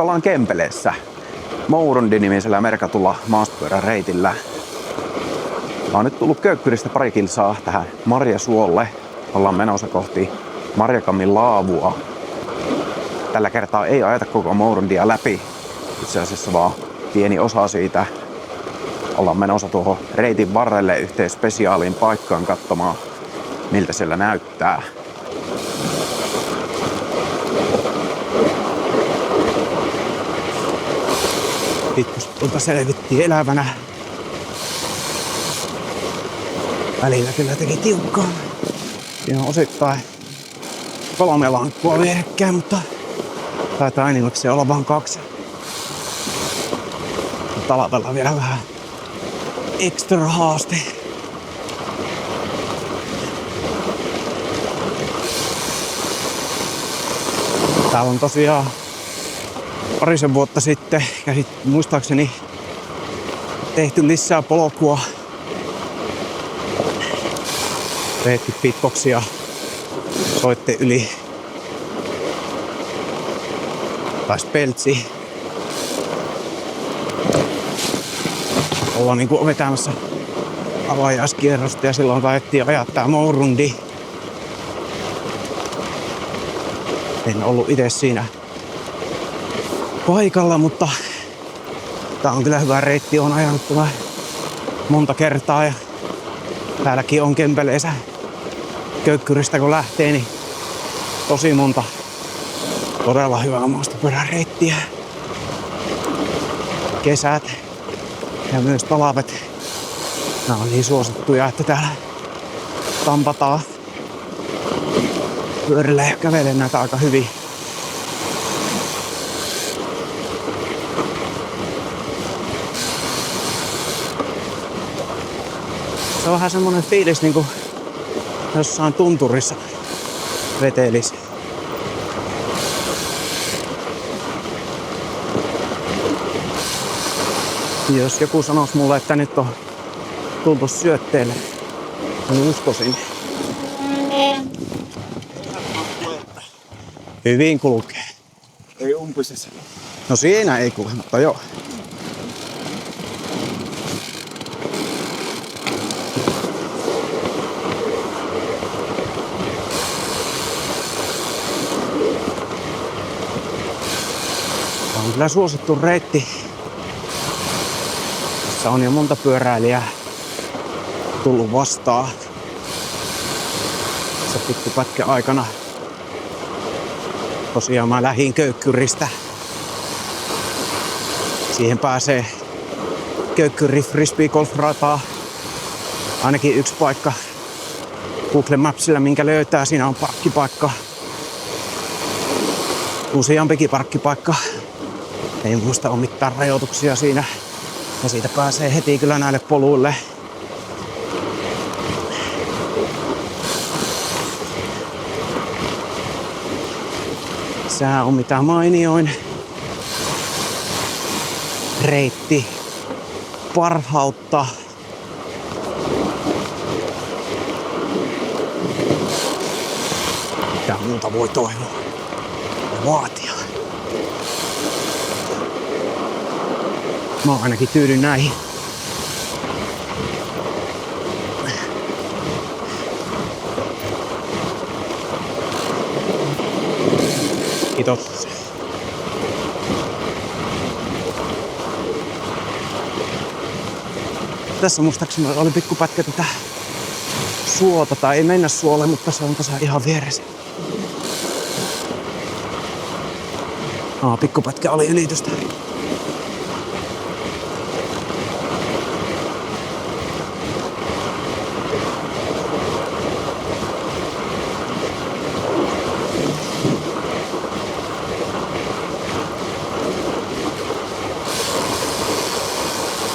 ollaan Kempeleessä Mourundi-nimisellä merkatulla maastopyöräreitillä. Mä oon nyt tullut Köykkyristä pari kilsaa tähän Marjasuolle. Ollaan menossa kohti Marjakammin laavua. Tällä kertaa ei ajeta koko Mourundia läpi. Itse asiassa vaan pieni osa siitä. Ollaan menossa tuohon reitin varrelle yhteen spesiaaliin paikkaan katsomaan, miltä siellä näyttää. Pitkustulta selvittiin elävänä. Välillä kyllä teki tiukkaa. Siinä on osittain 3 lankkua vierekkäin, mutta taitaa enimmäkseen olla vain 2. Talvella vielä vähän ekstra haaste. Täällä on tosiaan parisen vuotta sitten muistaakseni tehty lisää polkua. Tehty pitboksia, soitte yli tai speltsi. Ollaan niinku vetämässä avajaiskierrosta ja silloin taidettiin ajaa tää Mourundi. En ollut itse siinä paikalla, mutta tää on kyllä hyvä reitti. Oon ajanut tämä monta kertaa ja täälläkin on Kempeleessä Köykkyristä kun lähtee, niin tosi monta todella hyvää maastopyöräreittiä. Kesät ja myös talvet. Nämä on niin suosittuja, että täällä kampataan pyörillä ja kävelee näitä aika hyvin. Se on vähän semmonen fiilis niinku jossain tunturissa vetelis. Jos joku sanois mulle, että nyt on tultu syötteelle, niin uskoisin. Hyvin kulkee. Ei umpisessa. No siinä ei kulke, mutta joo. On kyllä suosittu reitti. Tässä on jo monta pyöräilijää tullut vastaan. Se pikkupätkä aikana. Tosiaan mä lähdin Köykkyristä. Siihen pääsee Köykkyri Frisbee Golf-rataa. Ainakin yksi paikka Google Mapsilla, minkä löytää. Siinä on parkkipaikka. Useampikin parkkipaikka. Ei muista ole mitään rajoituksia siinä. Ja siitä pääsee heti kyllä näille poluille. Sää on mitä mainioin. Reitti parhautta. Mitä muuta voi toivoa ja vaatia. Mä ainakin tyydyn näihin. Kiitos. Tässä muistaakseni oli pikkupätkä tätä suota, tai ei mennä suolle, mutta se on tässä ihan vieressä. Pikkupätkä oli ylitystä.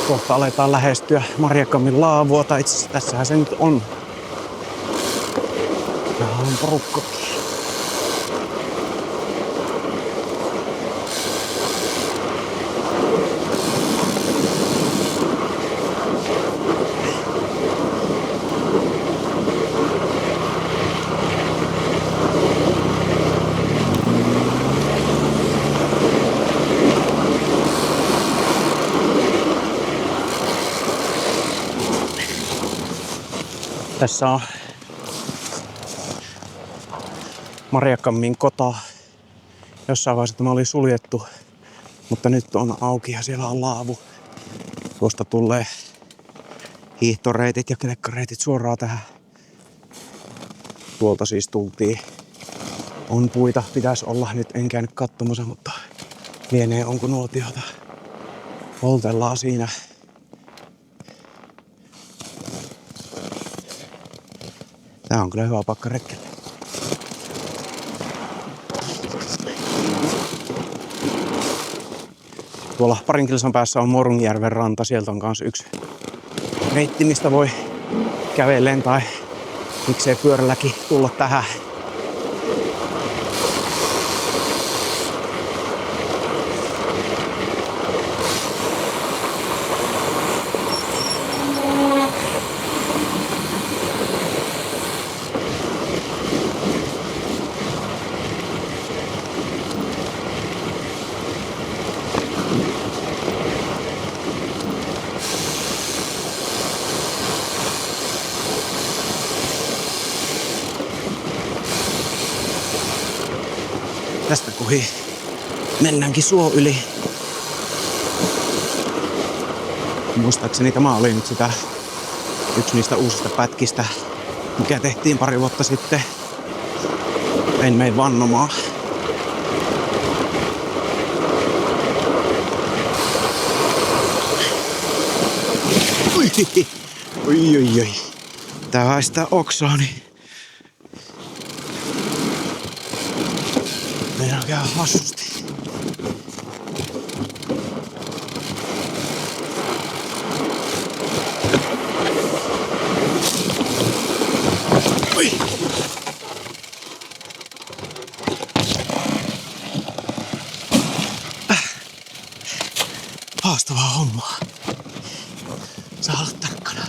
Kohta aletaan lähestyä Marjakammin laavua, tai itse asiassa tässähän se nyt on. Täällä on porukka. Tässä on Marjakammin kota. Jossain vaiheessa tämä oli suljettu, mutta nyt on auki ja siellä on laavu. Tuosta tulee hiihtoreitit ja kelkkareitit suoraan tähän. Tuolta siis tultiin. On puita, pitäisi olla. Nyt en käynyt katsomassa, mutta lienee onko nuotiota. Poltellaan siinä. Tää on kyllä hyvä paikka retkelle. Tuolla parin kilsan päässä on Morungjärven ranta. Sieltä on kans yksi reitti, mistä voi kävellen tai miksei pyörälläkin tulla tähän. Tästä kuhi mennäänkin suo yli. Muistaakseni tämä oli nyt sitä yksi niistä uusista pätkistä, mikä tehtiin pari vuotta sitten. En mene vannomaan. Oi. Tää haistaa oksaa, niin meidän käy hassusti. Oi. Haastavaa hommaa. Saa olla tarkkana.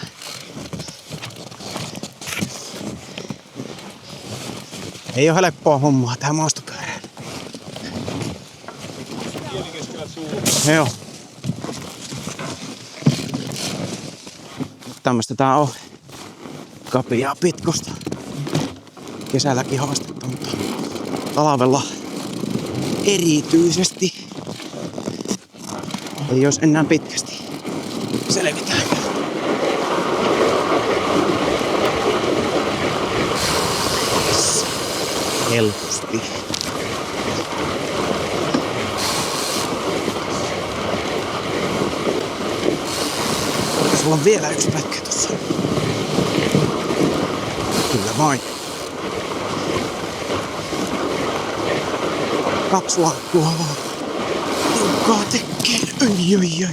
Ei oo helppoa hommaa tää maastopyörä. Joo. Tämmöstä tää on. Kapeaa pitkosta. Kesälläkin haastetta, mutta talvella erityisesti. Ei jos enää pitkästi selvitään. Helposti. Sulla on vielä yksi pätkä tossa. Kyllä vain. 2 lankkua vaan. Tiukkaa tekee. Oi.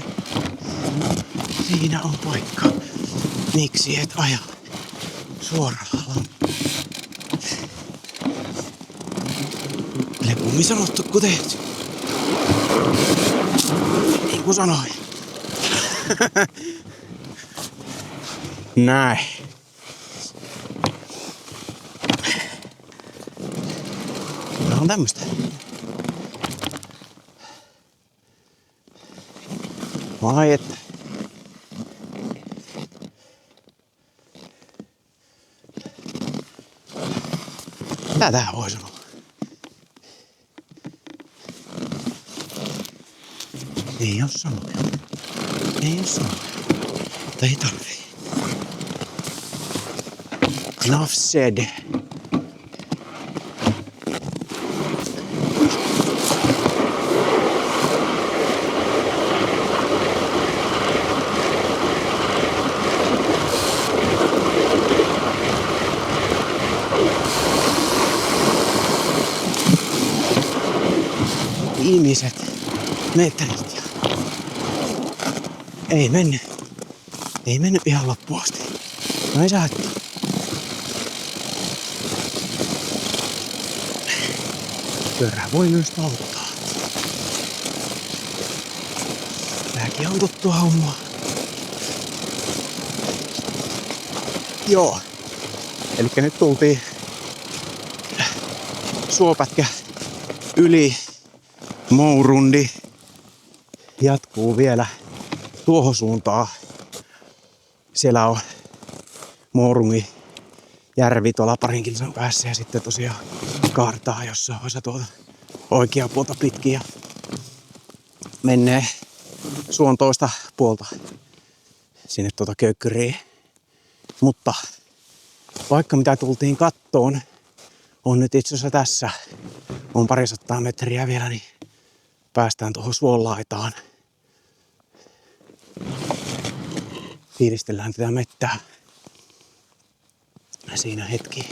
Siinä on paikka. Miksi et aja suoraan lankkuun? Lepummin sanottu kun tehty. Niin kuin sanoin. Näin. Tää on tämmöstä. Vai että. Tätä voi sanoa. Ei oo sanoja. Tai ei tarvii. Enough said. Viimeiset metrit ja ei mennyt ihan loppuun asti. No ei saa. Pyörää voi myös auttaa. Tääkin on tuttua hommaa. Joo. Elikkä nyt tultiin suopätkä yli. Mourundi jatkuu vielä tuohon suuntaan. Siellä on Mourungin järvi tuolla parin kilsan päässä ja sitten tosiaan kaartaa jossain vaiheessa tuolta oikeaa puolta pitkin ja menee suon toista puolta sinne tuota Köykkyriin. Mutta vaikka mitä tultiin kattoon, on nyt itse asiassa tässä. On 200 metriä vielä, niin päästään tuohon suon laitaan. Fiilistellään tätä mettää. Siinä hetki.